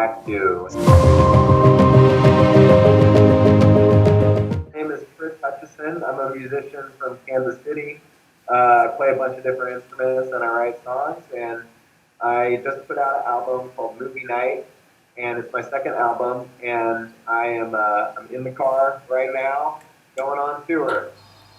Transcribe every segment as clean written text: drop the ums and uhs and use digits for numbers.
back to. My name is Fritz Hutchison. I'm a musician from Kansas City. I play a bunch of different instruments and I write songs. And I just put out an album called Movie Night, and it's my second album. And I'm in the car right now, going on tour.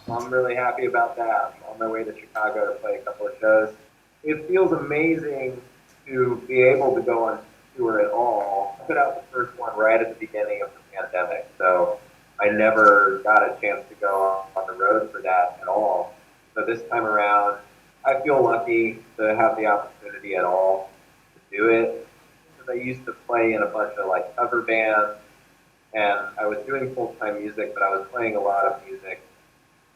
I'm really happy about that. I'm on my way to Chicago to play a couple of shows. It feels amazing to be able to go on tour at all. I put out the first one right at the beginning of the pandemic, so I never got a chance to go on the road for that at all. So this time around, I feel lucky to have the opportunity at all to do it. Because I used to play in a bunch of like cover bands, and I was doing full-time music, but I was playing a lot of music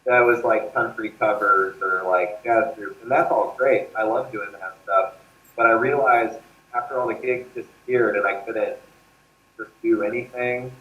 that was like country covers or like jazz groups, and that's all great. I love doing that stuff. But I realized after all the gigs disappeared and I couldn't pursue anything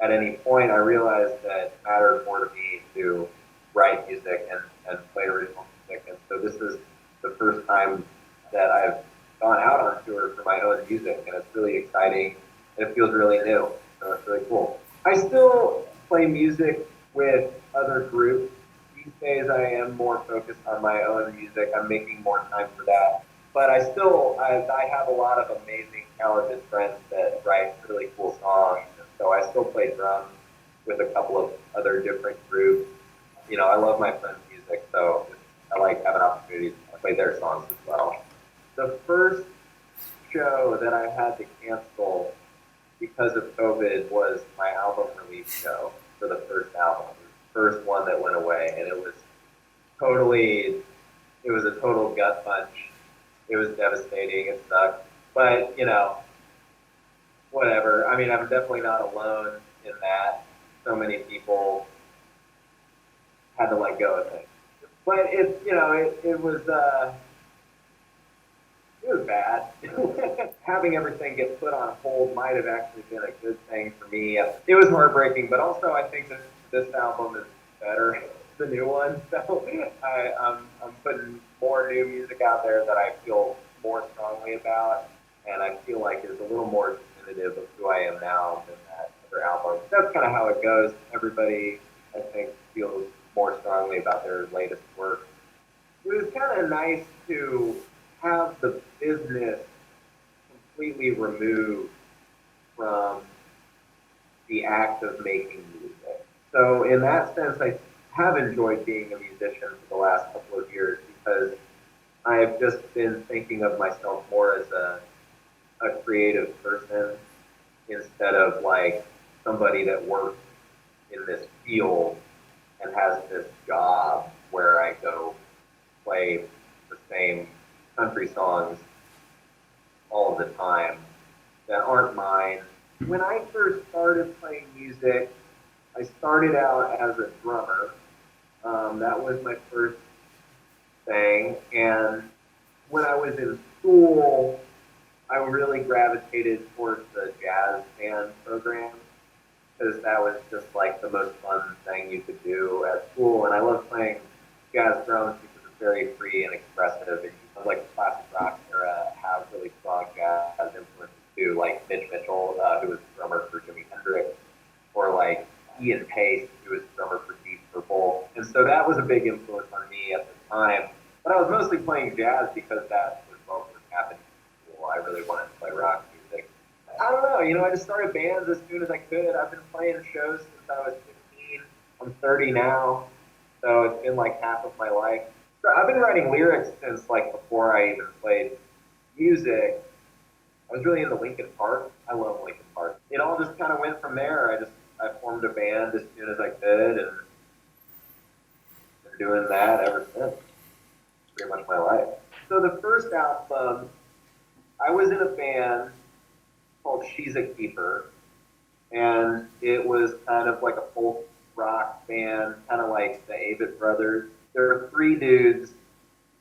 at any point, I realized that it mattered more to me to write music and play original music. And so this is the first time that I've gone out on tour for my own music, and it's really exciting. And it feels really new, so it's really cool. I still play music with other groups. These days I am more focused on my own music. I'm making more time for that. But I have a lot of amazing, talented friends that write really cool songs. And so I still play drums with a couple of other different groups. You know, I love my friends' music, so I like having opportunities to play their songs as well. The first show that I had to cancel because of COVID was my album release show for the first album. It was the first one that went away, and it was a total gut punch. It was devastating. It sucked. But, you know, whatever. I mean, I'm definitely not alone in that. So many people had to let go of things. But it was bad. Having everything get put on hold might have actually been a good thing for me. It was heartbreaking, but also I think that this album is better, the new one. So I'm putting more new music out there that I feel more strongly about, and I feel like is a little more definitive of who I am now than that other album. That's kind of how it goes. Everybody, I think, feels more strongly about their latest work. It was kind of nice to have the business completely removed from the act of making music. So in that sense, I have enjoyed being a musician for the last couple of years because I've just been thinking of myself more as a creative person instead of like somebody that works in this field and has this job where I go play the same country songs all of the time that aren't mine. When I first started playing music, I started out as a drummer. That was my first thing. And when I was in school, I really gravitated towards the jazz band program because that was just like the most fun thing you could do at school. And I love playing jazz drums because it's very free and expressive. And like the classic rock era have really strong jazz influences too, like Mitch Mitchell, who was the drummer for Jimi Hendrix, or like Ian Pace, who was the drummer for Deep Purple. And so that was a big influence on me at the time. But I was mostly playing jazz because that was what was happening in school. I really wanted to play rock music. I don't know, I just started bands as soon as I could. I've been playing shows since I was 15. I'm 30 now, so it's been like half of my life. So I've been writing lyrics since like before I even played music. I was really into Linkin Park. I love Linkin Park. It all just kind of went from there. I formed a band as soon as I could, and been doing that ever since. Pretty much my life. So the first album, I was in a band called She's a Keeper, and it was kind of like a folk rock band, kind of like the Avett Brothers. There were three dudes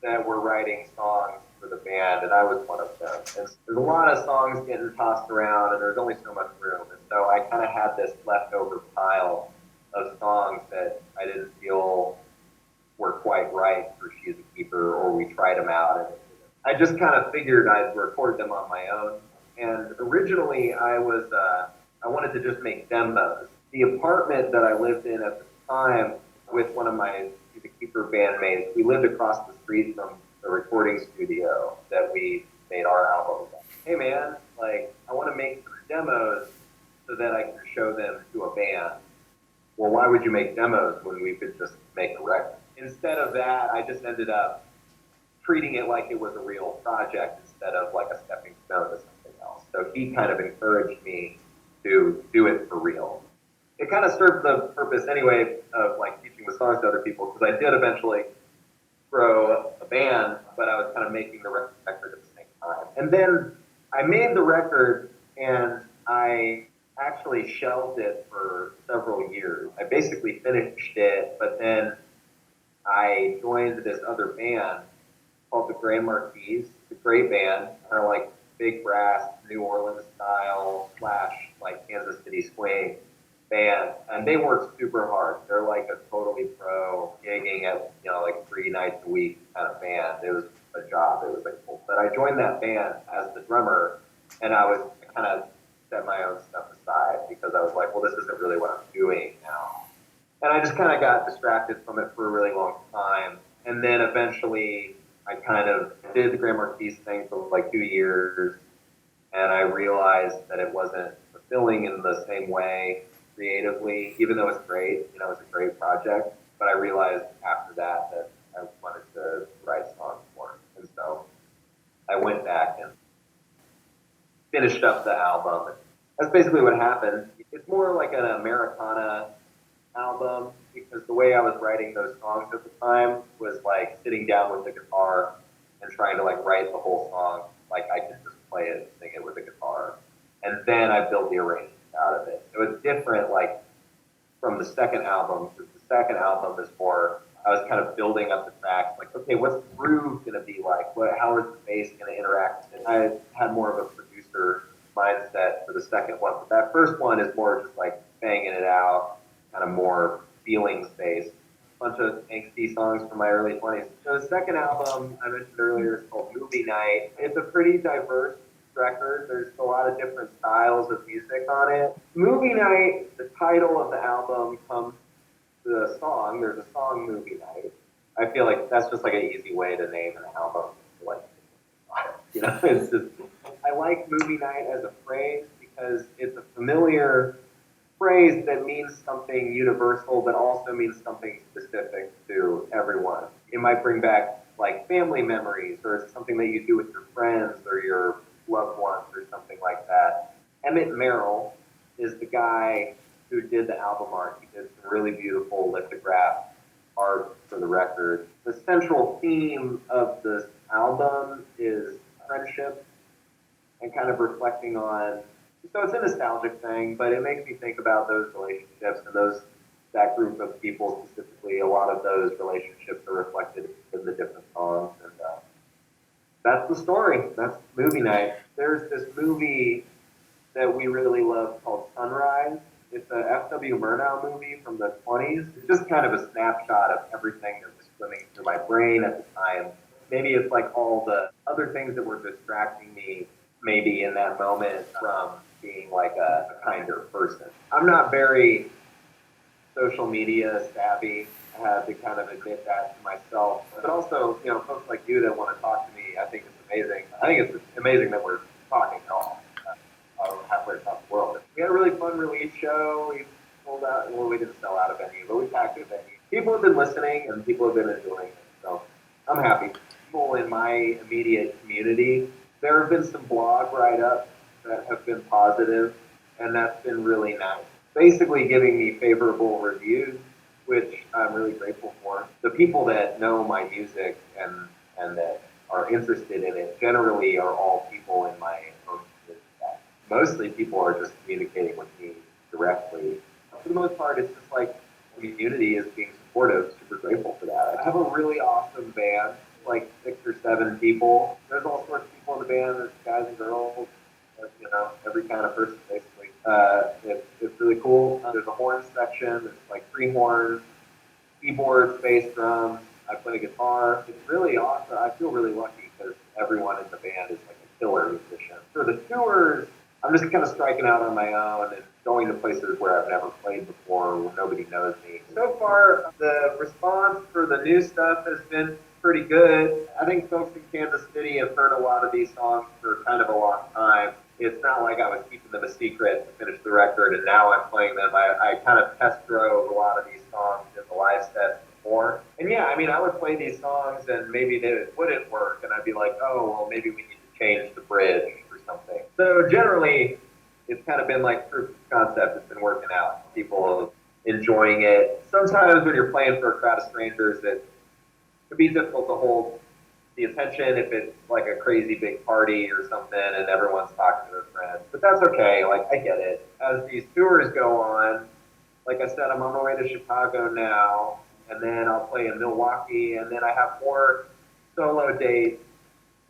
that were writing songs for the band, and I was one of them. And there's a lot of songs getting tossed around, and there's only so much room. And so I kind of had this leftover pile of songs that I didn't feel were quite right for She's a Keeper, or we tried them out. And I just kind of figured I'd record them on my own. And originally, originally I wanted to just make demos. The apartment that I lived in at the time with one of my the Keeper bandmates, we lived across the street from the recording studio that we made our album. Hey man, like I want to make some demos so that I can show them to a band. Well, why would you make demos when we could just make a record? Instead of that, I just ended up treating it like it was a real project instead of like a stepping stone to something else. So he kind of encouraged me to do it for real. It kind of served the purpose anyway of like teaching the songs to other people, because I did eventually grow a band, but I was kind of making the record at the same time. And then I made the record and I actually shelved it for several years. I basically finished it, but then I joined this other band called the Grand Marquis. It's a great band, kind of like big brass, New Orleans style / like Kansas City swing band, and they work super hard. They're like a totally pro, gigging at like 3 nights a week kind of band. It was a job. It was like cool. But I joined that band as the drummer, and I kind of set my own stuff aside because I was like, well, this isn't really what I'm doing now. And I just kind of got distracted from it for a really long time. And then eventually I kind of did the Grand Marquis thing for like 2 years, and I realized that it wasn't fulfilling in the same way creatively, even though it's great, it's a great project. But I realized after that I wanted to write songs more. And so I went back and finished up the album. That's basically what happened. It's more like an Americana album, because the way I was writing those songs at the time was like sitting down with the guitar and trying to like write the whole song like I could just play it and sing it with the guitar. And then I built the arrangement out of it. It was different like from the second album, because the second album is more, I was kind of building up the tracks, like, okay, what's the groove going to be like? How is the bass going to interact? And I had more of a producer mindset for the second one. But that first one is more just like banging it out, kind of more feelings-based. A bunch of angsty songs from my early 20s. So the second album I mentioned earlier is called Movie Night. It's a pretty diverse record. There's a lot of different styles of music on it. Movie Night, the title of the album comes to the song. There's a song, Movie Night. I feel like that's just like an easy way to name an album. Like, it's just, I like Movie Night as a phrase because it's a familiar phrase that means something universal, but also means something specific to everyone. It might bring back like family memories, or it's something that you do with your friends or your loved ones or something like that. Emmett Merrill is the guy who did the album art. He did some really beautiful lithograph art for the record. The central theme of this album is friendship and kind of reflecting on, so it's a nostalgic thing, but it makes me think about those relationships and that group of people specifically. A lot of those relationships are reflected in the different songs, and that's the story. That's Movie Night. There's this movie that we really love called Sunrise. It's a F.W. Murnau movie from the 20s. It's just kind of a snapshot of everything that was swimming through my brain at the time. Maybe it's like all the other things that were distracting me maybe in that moment from being like a kinder person. I'm not very social media savvy. I have to kind of admit that to myself. But also, folks like you that want to talk to me, I think it's amazing. I think it's amazing that we're talking at all. Halfway across the world. We had a really fun release show. We sold out, well, we didn't sell out a venue, but we packed a venue. People have been listening and people have been enjoying it. So I'm happy. People in my immediate community, there have been some blog write-ups that have been positive, and that's been really nice. Basically giving me favorable reviews, which I'm really grateful for. The people that know my music and that are interested in it generally are all people in my own community. Mostly people are just communicating with me directly. For the most part, it's just like the community is being supportive. Super grateful for that. I have a really awesome band, like 6 or 7 people. There's all sorts of people in the band. There's guys and girls, every kind of person basically. It's really cool. There's a horn section. There's like 3 horns, keyboards, bass, drums. I play guitar. It's really awesome. I feel really lucky because everyone in the band is like a killer musician. For the tours, I'm just kind of striking out on my own and going to places where I've never played before, where nobody knows me. So far, the response for the new stuff has been pretty good. I think folks in Kansas City have heard a lot of these songs for kind of a long time. It's not like I was keeping them a secret to finish the record and now I'm playing them. I kind of test drove a lot of these songs in the live sets before. And yeah, I mean, I would play these songs and maybe they wouldn't work and I'd be like, oh, well, maybe we need to change the bridge or something. So generally, it's kind of been like proof of concept. It's been working out. People enjoying it. Sometimes when you're playing for a crowd of strangers, it can be difficult to hold the attention if it's like a crazy big party or something and everyone's talking to their friends. But that's okay. Like, I get it. As these tours go on, like I said, I'm on my way to Chicago now, and then I'll play in Milwaukee, and then I have more solo dates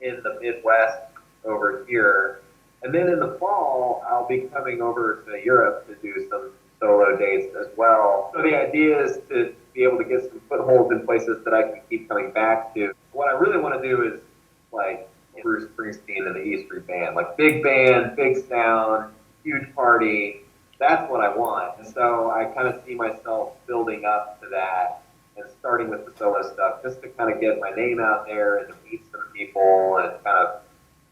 in the Midwest over here. And then in the fall, I'll be coming over to Europe to do some solo dates as well. So the idea is to be able to get some footholds in places that I can keep coming back to. What I really want to do is like Bruce Springsteen and the E Street Band, like big band, big sound, huge party. That's what I want. And so I kind of see myself building up to that and starting with the solo stuff just to kind of get my name out there and to meet some people and kind of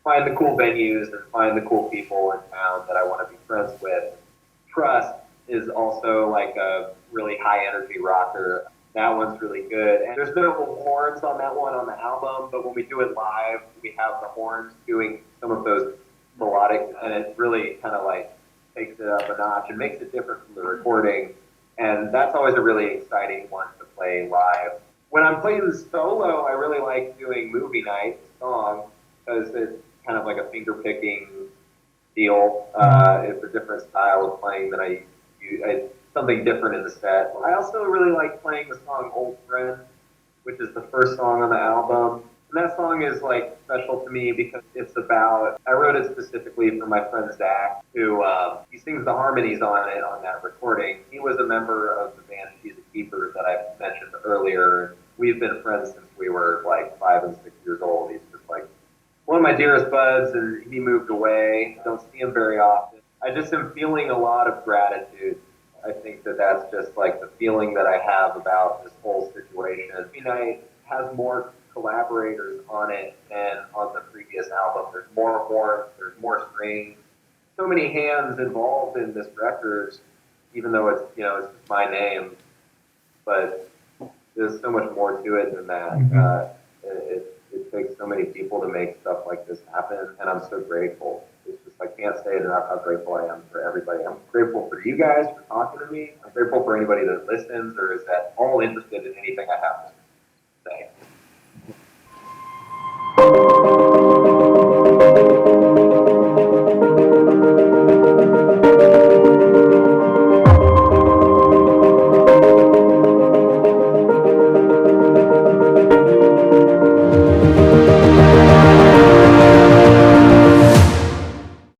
find the cool venues and find the cool people in town that I want to be friends with. Trust is also like a really high energy rocker. That one's really good. And there's no horns on that one on the album, but when we do it live, we have the horns doing some of those melodic, and it really kind of like takes it up a notch and makes it different from the recording. And that's always a really exciting one to play live. When I'm playing solo, I really like doing Movie Night song because it's kind of like a finger picking deal. It's a different style of playing than I use. Something different in the set. I also really like playing the song Old Friend, which is the first song on the album. And that song is like special to me because it's about, I wrote it specifically for my friend Zach, who he sings the harmonies on it on that recording. He was a member of the band She's a Keeper that I mentioned earlier. We've been friends since we were like 5 and 6 years old. He's just like one of my dearest buds, and he moved away. I don't see him very often. I just am feeling a lot of gratitude. I think that that's just like the feeling that I have about this whole situation. Movie Night has more collaborators on it than on the previous album. There's more horns, there's more strings, so many hands involved in this record, even though it's, you know, it's just my name, but there's so much more to it than that. It takes so many people to make stuff like this happen, and I'm so grateful. It's just, I can't say enough how grateful I am for everybody. I'm grateful for you guys for talking to me. I'm grateful for anybody that listens or is at all interested in anything I have to say.